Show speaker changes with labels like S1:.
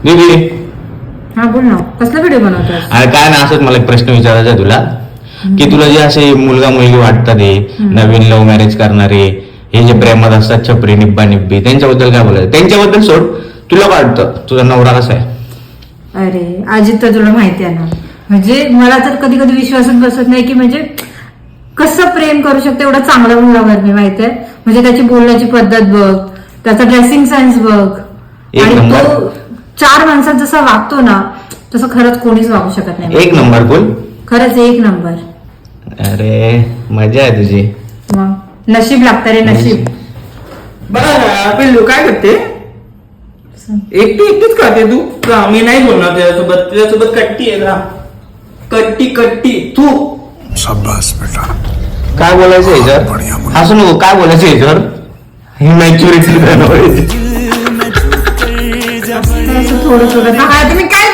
S1: दीदी
S2: हा बोल ना, कसला व्हिडिओ बनवतोय?
S1: अरे काय ना, असंच मला एक प्रश्न विचारायचा आहे तुला, की तुला जे असे मुलगा मुलगी वाटतात हे नवीन लव्ह मॅरेज करणारे, हे जे प्रेमात असतात छपरी निब्बा निब्बी, त्यांच्याबद्दल काय बोलायचं? त्यांच्याबद्दल सोड, तुला काय वाटतं तुझा नवरा कसा आहे?
S2: अरे अजित, तर तुला माहिती आहे ना, म्हणजे मला तर कधी कधी विश्वासच बसत नाही की म्हणजे कसं प्रेम करू शकतो एवढा चांगला मुलावर मी, माहितीये म्हणजे त्याची बोलण्याची पद्धत बघ, त्याचा ड्रेसिंग सेन्स बघ,
S1: एक
S2: आणि
S1: नंबर.
S2: तो 4 माणसात जसा वागतो ना तसं खरंच कोणीच वागू शकत नाही.
S1: एक नंबर बोल.
S2: खरंच एक नंबर.
S1: अरे मजा आहे तुझी.
S2: मग नशीब लागतं रे, नशीब.
S3: बरं पिल्लू काय करते? एकटीच करते तू? मी नाही बोलणार तुझ्यासोबत कट्टी आहे ना, कट्टी तू.
S4: शाबाश बेटा.
S1: काय बोलायचं याच्यावर? हसू नको, काय बोलायचं याच्यावर? ही मॅच्युरिटी
S2: असं थोडं थोडं. हा, तुम्ही काय